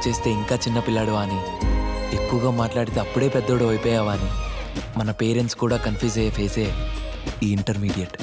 చేస్తే ఇంకా చిన్నపిల్లాడు అని, ఎక్కువగా మాట్లాడితే అప్పుడే పెద్దోడు అయిపోయావా అని మన పేరెంట్స్ కూడా కన్ఫ్యూజ్ అయ్యే ఫేసే ఈ ఇంటర్మీడియట్.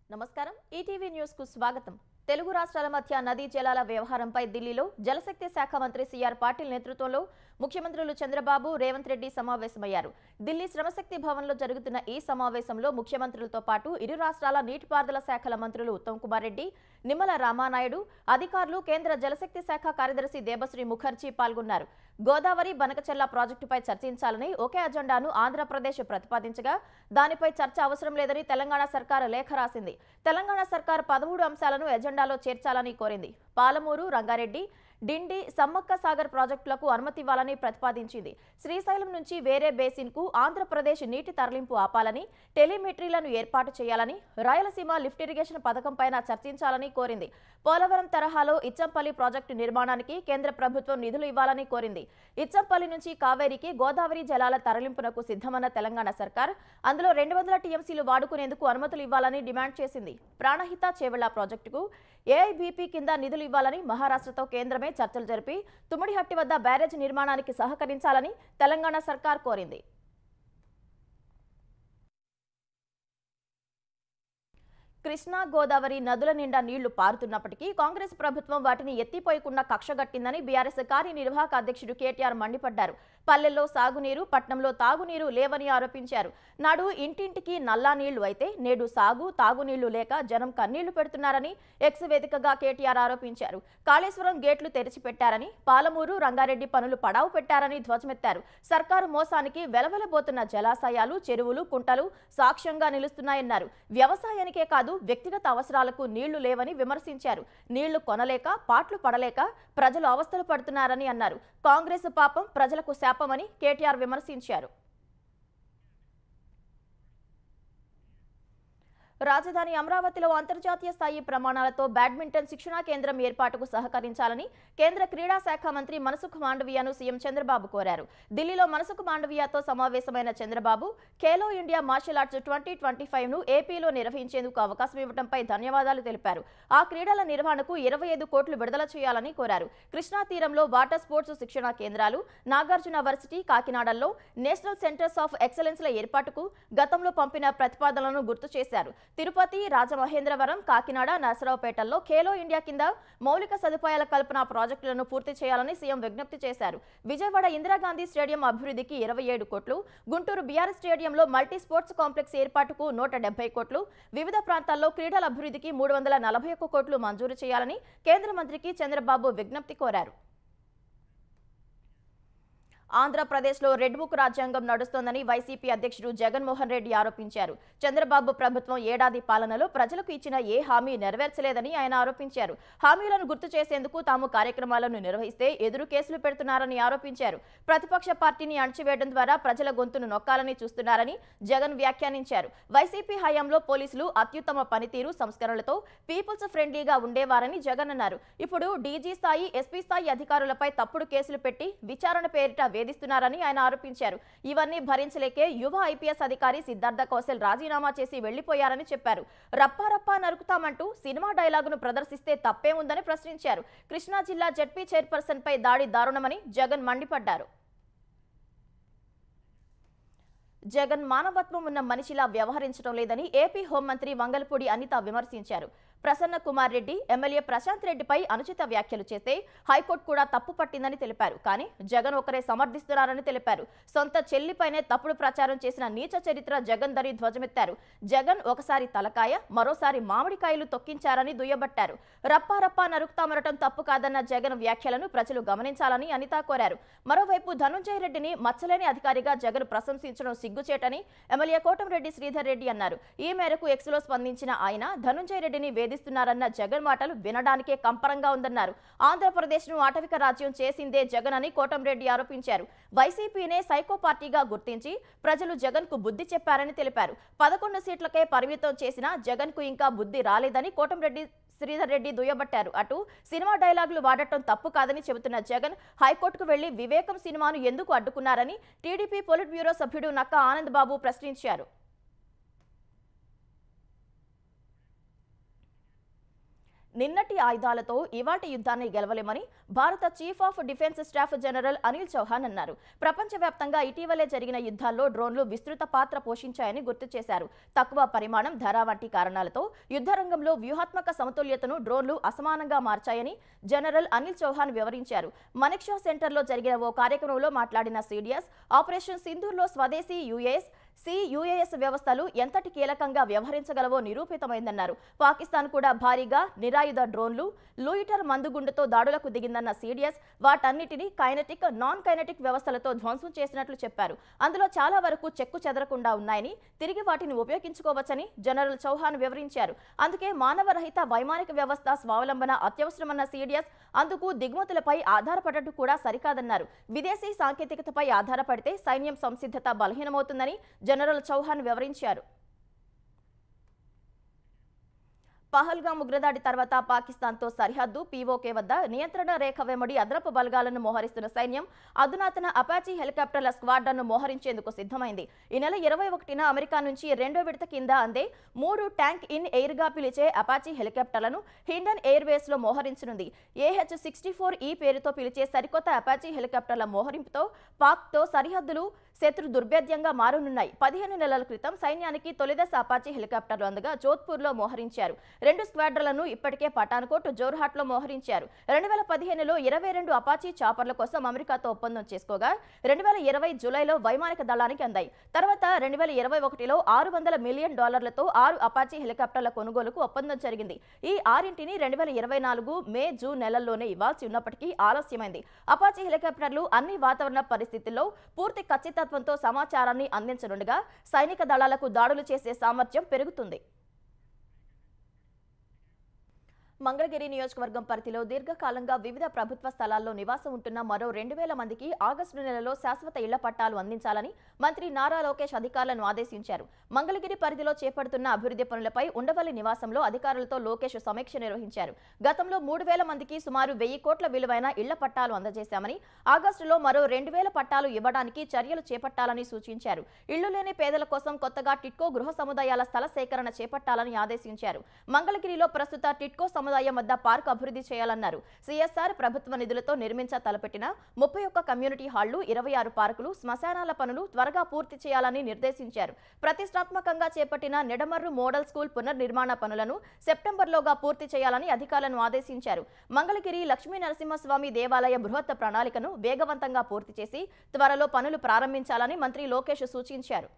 నమస్కారం, ఈటీవీ న్యూస్ కు స్వాగతం. తెలుగు రాష్ట్రాల మధ్య నదీ జలాల వ్యవహారంపై ఢిల్లీలో జలశక్తి శాఖ మంత్రి సిఆర్ పాటిల్ నేతృత్వంలో ముఖ్యమంత్రులు చంద్రబాబు, రేవంత్ రెడ్డి సమావేశమయ్యారు. ఢిల్లీ శ్రమశక్తి భవన్లో జరుగుతున్న ఈ సమావేశంలో ముఖ్యమంత్రులతో పాటు ఇరు రాష్ట్రాల నీటిపారుదల శాఖల మంత్రులు ఉత్తమ్ కుమార్ రెడ్డి, నిమ్మల రామానాయుడు, అధికారులు, కేంద్ర జలశక్తి శాఖ కార్యదర్శి దేబశ్రీ ముఖర్జీ పాల్గొన్నారు. గోదావరి బనకచెర్ల ప్రాజెక్టుపై చర్చించాలని ఒకే అజెండాను ఆంధ్రప్రదేశ్ ప్రతిపాదించగా దానిపై చర్చ అవసరం లేదని తెలంగాణ సర్కారు లేఖ రాసింది. తెలంగాణ సర్కారు 13 అంశాలను ఎజెండాలో చేర్చాలని కోరింది. పాలమూరు, రంగారెడ్డి, డిండి, సమ్మక్క సాగర్ ప్రాజెక్టులకు అనుమతి ఇవ్వాలని ప్రతిపాదించింది. శ్రీశైలం నుంచి వేరే బేసిన్ కు ఆంధ్రప్రదేశ్ నీటి తరలింపు ఆపాలని, టెలిమెట్రీలను ఏర్పాటు చేయాలని, రాయలసీమ లిఫ్ట్ ఇరిగేషన్ పథకంపైన చర్చించాలని కోరింది. పోలవరం తరహాలో ఇచ్చంపల్లి ప్రాజెక్టు నిర్మాణానికి కేంద్ర ప్రభుత్వం నిధులు ఇవ్వాలని కోరింది. ఇచ్చంపల్లి నుంచి కావేరికి గోదావరి జలాల తరలింపునకు సిద్ధమన్న తెలంగాణ సర్కార్ అందులో 200 టీఎంసీలు వాడుకునేందుకు అనుమతులు ఇవ్వాలని డిమాండ్ చేసింది. ప్రాణహిత చేవెళ్ల ప్రాజెక్టుకు ఏఐబీపీ కింద నిధులు ఇవ్వాలని మహారాష్ట్రతో కేంద్రమే చర్చలు జరిపి తుమ్మిడిహట్టి వద్ద బ్యారేజ్ నిర్మాణానికి సహకరించాలని తెలంగాణ సర్కార్ కోరింది. కృష్ణా, గోదావరి నదుల నిండా నీళ్లు పారుతున్నప్పటికీ కాంగ్రెస్ ప్రభుత్వం వాటిని ఎత్తిపోయకుండా కక్షగట్టిందని బీఆర్ఎస్ కార్యనిర్వాహక అధ్యక్షుడు కేటీఆర్ మండిపడ్డారు. పల్లెల్లో సాగునీరు, పట్నంలో తాగునీరు లేవని ఆరోపించారు. నాడు ఇంటింటికి నల్లా నీళ్లు అయితే నేడు సాగు, తాగునీళ్లు లేక జనం కన్నీళ్లు పెడుతున్నారని ఎక్స్ వేదికగా కేటీఆర్ ఆరోపించారు. కాళేశ్వరం గేట్లు తెరిచిపెట్టారని, పాలమూరు, రంగారెడ్డి పనులు పడావు పెట్టారని ధ్వజమెత్తారు. సర్కారు మోసానికి వెలవెలబోతున్న జలాశయాలు, చెరువులు, కుంటలు సాక్ష్యంగా నిలుస్తున్నాయన్నారు. వ్యవసాయానికే కాదు వ్యక్తిగత అవసరాలకు నీళ్లు లేవని విమర్శించారు. నీళ్లు కొనలేక, పాట్లు పడలేక ప్రజలు అవస్థలు పడుతున్నారని అన్నారు. కాంగ్రెస్ పాపం ప్రజలకు శాపమని కేటీఆర్ విమర్శించారు. రాజధాని అమరావతిలో అంతర్జాతీయ స్థాయి ప్రమాణాలతో బ్యాడ్మింటన్ శిక్షణా కేంద్రం ఏర్పాటుకు సహకరించాలని కేంద్ర క్రీడా శాఖ మంత్రి మనసుఖ్ మాండవీయను సీఎం చంద్రబాబు కోరారు. ఢిల్లీలో మనసుఖ్ మాండవీయతో సమావేశమైన Chandrababu Khelo India martial arts 2025ను ఏపీలో నిర్వహించేందుకు అవకాశం ఇవ్వడంపై ధన్యవాదాలు తెలిపారు. ఆ క్రీడల నిర్వహణకు 25 కోట్లు విడుదల చేయాలని కోరారు. కృష్ణా తీరంలో వాటర్ స్పోర్ట్స్ శిక్షణా కేంద్రాలు, నాగార్జున వర్సిటీ, కాకినాడలో నేషనల్ సెంటర్స్ ఆఫ్ ఎక్సలెన్స్ల ఏర్పాటుకు గతంలో పంపిన ప్రతిపాదనలను గుర్తు చేశారు. తిరుపతి, రాజమహేంద్రవరం, కాకినాడ, నరసరావుపేటల్లో ఖేలో ఇండియా కింద మౌలిక సదుపాయాల కల్పన ప్రాజెక్టులను పూర్తి చేయాలని సీఎం విజ్ఞప్తి చేశారు. విజయవాడ ఇందిరాగాంధీ స్టేడియం అభివృద్ధికి 27 కోట్లు, గుంటూరు బీఆర్ స్టేడియంలో మల్టీ స్పోర్ట్స్ కాంప్లెక్స్ ఏర్పాటుకు 170 కోట్లు, వివిధ ప్రాంతాల్లో క్రీడల అభివృద్ధికి 341 కోట్లు మంజూరు చేయాలని కేంద్ర మంత్రికి చంద్రబాబు విజ్ఞప్తి కోరారు. ఆంధ్రప్రదేశ్లో రెడ్ బుక్ రాజ్యాంగం నడుస్తోందని వైసీపీ అధ్యక్షుడు జగన్మోహన్ రెడ్డి ఆరోపించారు. చంద్రబాబు ప్రభుత్వం ఏడాది పాలనలో ప్రజలకు ఇచ్చిన ఏ హామీ నెరవేర్చలేదని ఆయన ఆరోపించారు. హామీలను గుర్తు చేసేందుకు తాము కార్యక్రమాలను నిర్వహిస్తే ఎదురు కేసులు పెడుతున్నారని ఆరోపించారు. ప్రతిపక్ష పార్టీని అణచివేయడం ద్వారా ప్రజల గొంతును నొక్కాలని చూస్తున్నారని జగన్ వ్యాఖ్యానించారు. వైసీపీ హయాంలో పోలీసులు అత్యుత్తమ పనితీరు, సంస్కరణలతో పీపుల్స్ ఫ్రెండ్లీగా ఉండేవారని జగన్ అన్నారు. ఇప్పుడు డీజీ స్థాయి, ఎస్పీ స్థాయి అధికారులపై తప్పుడు కేసులు పెట్టి విచారణ పేరిట వేధిస్తున్నారని ఆయన ఆరోపించారు. ఇవన్నీ భరించలేకే యువ ఐపీఎస్ అధికారి సిద్ధార్థ కౌశల్ రాజీనామా చేసి వెళ్లిపోయారని చెప్పారు. రప్పా రప్పా నరుకుతామంటూ సినిమా డైలాగును ప్రదర్శిస్తే తప్పే ఉందని ప్రశ్నించారు. కృష్ణా జిల్లా జడ్పీ చైర్పర్సన్ పై దాడి దారుణమని జగన్ మండిపడ్డారు. జగన్ మానవత్వం ఉన్న మనిషిలా వ్యవహరించడం లేదని ఏపీ హోంమంత్రి వంగలపూడి అనిత విమర్శించారు. ప్రసన్న కుమార్ రెడ్డి, ఎమ్మెల్యే ప్రశాంత్ రెడ్డిపై అనుచిత వ్యాఖ్యలు చేస్తే హైకోర్టు కూడా తప్పు పట్టిందని తెలిపారు. కానీ జగన్ ఒకరే సమర్థిస్తున్నారని తెలిపారు. సొంత చెల్లిపైనే తప్పుడు ప్రచారం చేసిన నీచ చరిత్ర జగన్ దని ధ్వజమెత్తారు. జగన్ ఒకసారి తలకాయ, మరోసారి మామిడికాయలు తొక్కించారని దుయ్యబట్టారు. రప్పా రప్పా నరుకుతామనటం తప్పు కాదన్న జగన్ వ్యాఖ్యలను ప్రజలు గమనించాలని అనిత కోరారు. మరోవైపు ధనుంజయ రెడ్డిని మచ్చలేని అధికారిగా జగన్ ప్రశంసించడం సిగ్గుచేటని ఎమ్మెల్యే కోటంరెడ్డి శ్రీధర్ రెడ్డి అన్నారు. ఈ మేరకు ఎక్స్లో స్పందించిన ఆయన ధనుంజయ రెడ్డిని బెదిరిస్తున్నారన్న జగన్ మాటలు వినడానికే కంపరంగా ఉందన్నారు. ఆంధ్రప్రదేశ్ను ఆటవిక రాజ్యం చేసిందే జగన్ అని కోటంరెడ్డి ఆరోపించారు. వైసీపీనే సైకో పార్టీగా గుర్తించి ప్రజలు జగన్కు బుద్ధి చెప్పారని తెలిపారు. 11 సీట్లకే పరిమితం చేసిన జగన్కు ఇంకా బుద్ధి రాలేదని కోటంరెడ్డి శ్రీధర్ రెడ్డి దుయ్యబట్టారు. అటు సినిమా డైలాగులు వాడటం తప్పు కాదని చెబుతున్న జగన్ హైకోర్టుకు వెళ్లి వివేకం సినిమాను ఎందుకు అడ్డుకున్నారని టీడీపీ పొలిట్ బ్యూరో సభ్యుడు నక్కా ఆనంద్ బాబు ప్రశ్నించారు. నిన్నటి ఆయుధాలతో ఇవాటి యుద్ధాన్ని గెలవలేమని భారత chief of defence staff general Anil Chauhan అన్నారు. ప్రపంచవ్యాప్తంగా ఇటీవలే జరిగిన యుద్ధాల్లో డ్రోన్లు విస్తృత పాత్ర పోషించాయని గుర్తు చేశారు. తక్కువ పరిమాణం, ధర వంటి కారణాలతో యుద్ధరంగంలో వ్యూహాత్మక సమతుల్యతను డ్రోన్లు అసమానంగా మార్చాయని జనరల్ అనిల్ చౌహాన్ వివరించారు. మనెక్షా సెంటర్లో జరిగిన ఓ కార్యక్రమంలో మాట్లాడిన సిడిఎస్ ఆపరేషన్ సింధూర్లో స్వదేశీ యుఏఎస్ వ్యవస్థలు ఎంతటి కీలకంగా వ్యవహరించగలవో నిరూపితమైందన్నారు. పాకిస్తాన్ కూడా భారీగా నిరాయుధ డ్రోన్లు, లూయిటర్ మందుగుండుతో దాడులకు దిగిందన్న సిడిఎస్ వాటన్నిటినీ కైనెటిక్, నాన్ కైనెటిక్ వ్యవస్థలతో ధ్వంసం చేసినట్లు చెప్పారు. అందులో చాలా వరకు చెక్కు చెదరకుండా ఉన్నాయని, తిరిగి వాటిని ఉపయోగించుకోవచ్చని జనరల్ చౌహాన్ వివరించారు. అందుకే మానవరహిత వైమానిక వ్యవస్థ స్వావలంబన అత్యవసరమన్న సిడిఎస్ అందుకు దిగుమతులపై ఆధారపడటం కూడా సరికాదన్నారు. విదేశీ సాంకేతికతపై ఆధారపడితే సైన్యం సంసిద్ధత బలహీనమవుతుందని జనరల్ చౌహాన్ వివరించారు. పహల్గామ్ ఉగ్రదాడి తర్వాత పాకిస్తాన్తో సరిహద్దు పీఓకే వద్ద నియంత్రణ రేఖ వెంబడి అదనపు బలగాలను మోహరిస్తున్న సైన్యం అధునాతన అపాచీ హెలికాప్టర్ల స్క్వాడ్రన్ను మోహరించేందుకు సిద్ధమైంది. ఈ నెల 21న అమెరికా నుంచి రెండో విడత కింద అందే 3 ట్యాంక్ ఇన్ ఎయిర్గా పిలిచే అపాచీ హెలికాప్టర్లను హిండన్ ఎయిర్ బేస్లో మోహరించనుంది. AH-64E పేరుతో పిలిచే సరికొత్త అపాచీ హెలికాప్టర్ల మోహరింపుతో పాక్తో సరిహద్దులు శత్రు దుర్భేద్యంగా మారనున్నాయి. 15 నెలల క్రితం సైన్యానికి తొలిదశ అపాచీ హెలికాప్టర్లు అందగా జోధ్పూర్లో మోహరించారు. 2 స్క్వాడ్రన్లను ఇప్పటికే పఠాన్కోట్, జోర్హాట్లో మోహరించారు. 2015లో 22 అపాచీ చాపర్ల కోసం అమెరికాతో ఒప్పందం చేసుకోగా 2020 జూలైలో వైమానిక దళానికి అందాయి. తర్వాత 2021లో $600 మిలియన్ 6 అపాచీ హెలికాప్టర్ల కొనుగోలుకు ఒప్పందం జరిగింది. ఈ 6ంటిని 2024 మే, జూన్ నెలల్లోనే ఇవ్వాల్సి ఉన్నప్పటికీ ఆలస్యమైంది. అపాచీ హెలికాప్టర్లు అన్ని వాతావరణ పరిస్థితుల్లో పూర్తి ఖచ్చితత్వంతో సమాచారాన్ని అందించనుండగా సైనిక దళాలకు దాడులు చేసే సామర్థ్యం పెరుగుతుంది. మంగళగిరి నియోజకవర్గం పరిధిలో దీర్ఘకాలంగా వివిధ ప్రభుత్వ స్థలాల్లో నివాసం ఉంటున్న మరో 2000 మందికి ఆగస్టు నెలలో శాశ్వత ఇళ్ల పట్టాలు అందించాలని మంత్రి నారా లోకేష్ అధికారులను ఆదేశించారు. మంగళగిరి పరిధిలో చేపడుతున్న అభివృద్ధి పనులపై ఉండవల్లి నివాసంలో అధికారులతో లోకేష్ సమీక్ష నిర్వహించారు. గతంలో 3000 మందికి సుమారు 1000 కోట్ల విలువైన ఇళ్ల పట్టాలు అందజేశామని, ఆగస్టులో మరో 2000 పట్టాలు ఇవ్వడానికి చర్యలు చేపట్టాలని సూచించారు. ఇళ్లు లేని పేదల కోసం కొత్తగా టిట్కో గృహ సముదాయాల స్థల సేకరణ చేపట్టాలని ఆదేశించారు. మంగళగిరిలో ప్రస్తుత టిట్కో సముదాయం వద్ద పార్క్ అభివృద్ధి చేయాలన్నారు. సిఎస్ఆర్ ప్రభుత్వ నిధులతో నిర్మించ తలపెట్టిన 31 కమ్యూనిటీ హాళ్లు, 26 పార్కులు, శ్మశానాల పనులు త్వరగా పూర్తి చేయాలని నిర్దేశించారు. ప్రతిష్టాత్మకంగా చేపట్టిన నెడమర్రు మోడల్ స్కూల్ పునర్నిర్మాణ పనులను సెప్టెంబర్లోగా పూర్తి చేయాలని అధికారులను ఆదేశించారు. మంగళగిరి లక్ష్మీ నరసింహస్వామి దేవాలయ బృహత్ ప్రణాళికను వేగవంతంగా పూర్తి చేసి త్వరలో పనులు ప్రారంభించాలని మంత్రి లోకేష్ సూచించారు.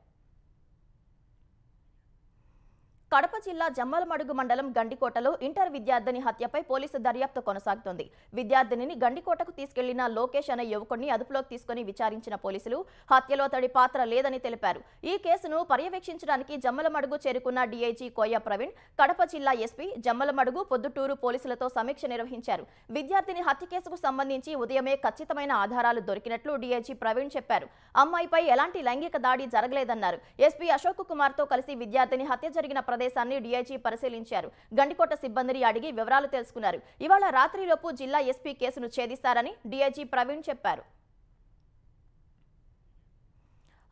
కడప జిల్లా జమ్మలమడుగు మండలం గండికోటలో ఇంటర్ విద్యార్థిని హత్యపై పోలీసు దర్యాప్తు కొనసాగుతోంది. విద్యార్థినిని గండికోటకు తీసుకెళ్లిన లోకేష్ అనే యువకుడిని అదుపులోకి తీసుకుని విచారించిన పోలీసులు హత్యలో అతడి పాత్ర లేదని తెలిపారు. ఈ కేసును పర్యవేక్షించడానికి జమ్మలమడుగు చేరుకున్న డీఐజీ కోయ ప్రవీణ్, కడప జిల్లా ఎస్పీ, జమ్మలమడుగు, పొద్దుటూరు పోలీసులతో సమీక్ష నిర్వహించారు. విద్యార్థిని హత్య కేసుకు సంబంధించి ఉదయమే ఖచ్చితమైన ఆధారాలు దొరికినట్లు డీఐజీ ప్రవీణ్ చెప్పారు. అమ్మాయిపై ఎలాంటి లైంగిక దాడి జరగలేదన్నారు. ఎస్పీ అశోక్ కుమార్ తో కలిసి విద్యార్థిని హత్య జరిగిన ప్రదేశాన్ని డీఐజీ పరిశీలించారు. గండికోట సిబ్బందిని అడిగి వివరాలు తెలుసుకున్నారు. ఇవాళ రాత్రిలోపు జిల్లా ఎస్పీ కేసును ఛేదిస్తారని డీఐజీ ప్రవీణ్ చెప్పారు.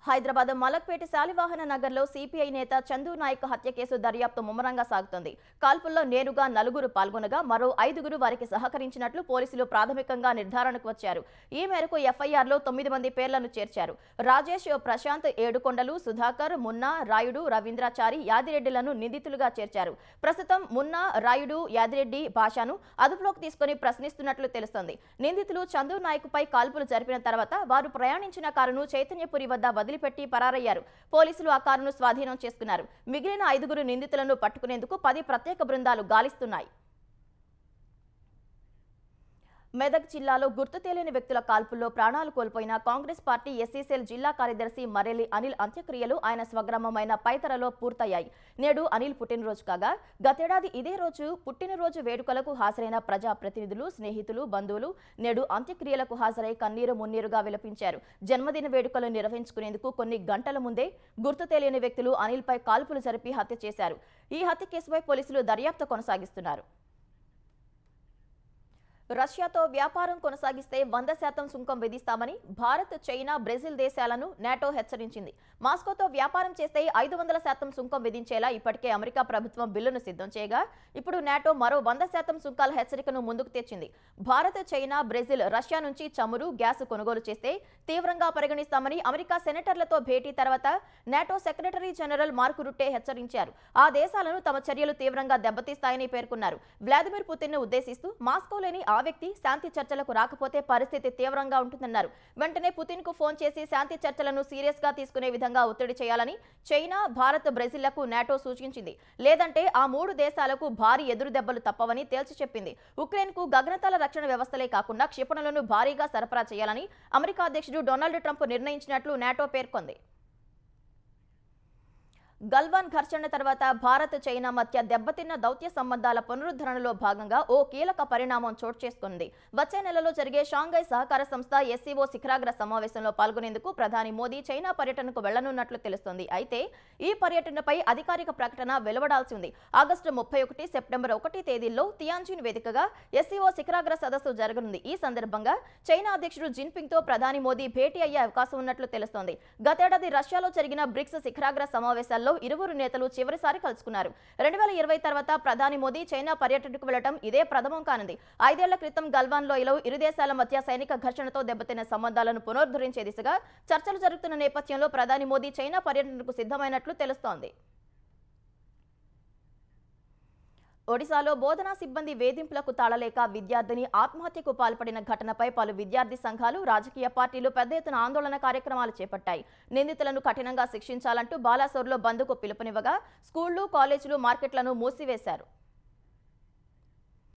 హైదరాబాద్ మలక్పేట శాలివాహన నగర్లో సిపిఐ నేత చందు నాయక్ హత్య కేసు దర్యాప్తు ముమ్మరంగా సాగుతోంది. కాల్పుల్లో నేరుగా 4 పాల్గొనగా మరో 5 వారికి సహకరించినట్లు పోలీసులు ప్రాథమికంగా నిర్ధారణకు వచ్చారు. ఈ మేరకు ఎఫ్ఐఆర్లో 9 మంది పేర్లను చేర్చారు. రాజేష్, ప్రశాంత్, ఏడుకొండలు, సుధాకర్, మున్నా, రాయుడు, రవీంద్రాచారి, యాదిరెడ్డిలను నిందితులుగా చేర్చారు. ప్రస్తుతం మున్నా, రాయుడు, యాదిరెడ్డి, భాషను అదుపులోకి తీసుకుని ప్రశ్నిస్తున్నట్లు తెలుస్తోంది. నిందితులు చందు నాయక్ పై కాల్పులు జరిపిన తర్వాత వారు ప్రయాణించిన కారును చైతన్యపురి వద్ద పెట్టి పరారయ్యారు. పోలీసులు ఆ కారును స్వాధీనం చేసుకున్నారు. మిగిలిన 5 నిందితులను పట్టుకునేందుకు 10 ప్రత్యేక బృందాలు గాలిస్తున్నాయి. మెదక్ జిల్లాలో గుర్తు తెలియని వ్యక్తుల కాల్పుల్లో ప్రాణాలు కోల్పోయిన కాంగ్రెస్ పార్టీ ఎస్సీసీఎల్ జిల్లా కార్యదర్శి మరెల్లి అనిల్ అంత్యక్రియలు ఆయన స్వగ్రామమైన పైతరలో పూర్తయ్యాయి. నేడు అనిల్ పుట్టినరోజు కాగా గతేడాది ఇదే రోజు పుట్టినరోజు వేడుకలకు హాజరైన ప్రజాప్రతినిధులు, స్నేహితులు, బంధువులు నేడు అంత్యక్రియలకు హాజరై కన్నీరు మున్నీరుగా విలపించారు. జన్మదిన వేడుకలు నిర్వహించుకునేందుకు కొన్ని గంటల ముందే గుర్తు తెలియని వ్యక్తులు అనిల్పై కాల్పులు జరిపి హత్య చేశారు. ఈ హత్య కేసుపై పోలీసులు దర్యాప్తు కొనసాగిస్తున్నారు. రష్యాతో వ్యాపారం కొనసాగిస్తే 100% సుంకం విధిస్తామని భారత్, చైనా, బ్రెజిల్ దేశాలను నాటో హెచ్చరించింది. మాస్కోతో వ్యాపారం చేస్తే 500% సుంకం విధించేలా ఇప్పటికే అమెరికా ప్రభుత్వం బిల్లును సిద్ధం చేయగా ఇప్పుడు నాటో మరో 100% సుంకాల హెచ్చరికను ముందుకు తెచ్చింది. భారత్, చైనా, బ్రెజిల్ రష్యా నుంచి చమురు, గ్యాస్ కొనుగోలు చేస్తే తీవ్రంగా పరిగణిస్తామని అమెరికా సెనేటర్లతో భేటీ తర్వాత నాటో సెక్రటరీ జనరల్ మార్క్ రుట్టే హెచ్చరించారు. ఆ దేశాలను తమ చర్యలు తీవ్రంగా దెబ్బతీస్తాయని పేర్కొన్నారు. వ్లాదిమిర్ పుతిన్ను ఉద్దేశిస్తూ మాస్కోలోని ఆ వ్యక్తి శాంతి చర్చలకు రాకపోతే పరిస్థితి తీవ్రంగా ఉంటుందన్నారు. వెంటనే పుతిన్కు ఫోన్ చేసి శాంతి చర్చలను సీరియస్ గా తీసుకునే విధంగా ఒత్తిడి చేయాలని చైనా, భారత్, బ్రెజిల్లకు నాటో సూచించింది. లేదంటే ఆ 3 దేశాలకు భారీ ఎదురు దెబ్బలు తప్పవని తేల్చి చెప్పింది. ఉక్రెయిన్కు గగనతల రక్షణ వ్యవస్థలే కాకుండా క్షిపణులను భారీగా సరఫరా చేయాలని అమెరికా అధ్యక్షుడు డొనాల్డ్ ట్రంప్ నిర్ణయించినట్లు నాటో పేర్కొంది. గల్వాన్ ఘర్షణ తర్వాత భారత్, చైనా మధ్య దెబ్బతిన్న దౌత్య సంబంధాల పునరుద్ధరణలో భాగంగా ఓ కీలక పరిణామం చోటు చేసుకుంది. వచ్చే నెలలో జరిగే షాంఘై సహకార సంస్థ SCO శిఖరాగ్ర సమావేశంలో పాల్గొనేందుకు ప్రధాని మోదీ చైనా పర్యటనకు వెళ్లనున్నట్లు తెలుస్తోంది. అయితే ఈ పర్యటనపై అధికారిక ప్రకటన వెలువడాల్సి ఉంది. ఆగస్టు 31, సెప్టెంబర్ 1 తేదీల్లో తియాన్జిన్ వేదికగా SCO శిఖరాగ్ర సదస్సు జరగనుంది. ఈ సందర్భంగా చైనా అధ్యక్షుడు జిన్పింగ్ తో ప్రధాని మోదీ భేటీ అయ్యే అవకాశం ఉన్నట్లు తెలుస్తోంది. గతేడాది రష్యాలో జరిగిన బ్రిక్స్ శిఖరాగ్ర సమావేశాల్లో ఇరువురు నేతలు చివరిసారి కలుసుకున్నారు. 2020 తర్వాత ప్రధాని మోదీ చైనా పర్యటనకు వెళ్లడం ఇదే ప్రథమం కానుంది. 5 ఏళ్ల క్రితం గల్వాన్ లోయలో ఇరు దేశాల మధ్య సైనిక ఘర్షణతో దెబ్బతిన్న సంబంధాలను పునరుద్ధరించే దిశగా చర్చలు జరుగుతున్న నేపథ్యంలో ప్రధాని మోదీ చైనా పర్యటనకు సిద్ధమైనట్లు తెలుస్తోంది. ఒడిశాలో బోధనా సిబ్బంది వేధింపులకు తాళలేక విద్యార్థిని ఆత్మహత్యకు పాల్పడిన ఘటనపై పలు విద్యార్థి సంఘాలు, రాజకీయ పార్టీలు పెద్ద ఎత్తున ఆందోళన కార్యక్రమాలు చేపట్టాయి. నిందితులను కఠినంగా శిక్షించాలంటూ బాలాసోర్లో బంద్కు పిలుపునివ్వగా స్కూళ్లు, కాలేజీలు, మార్కెట్లను మూసివేశారు.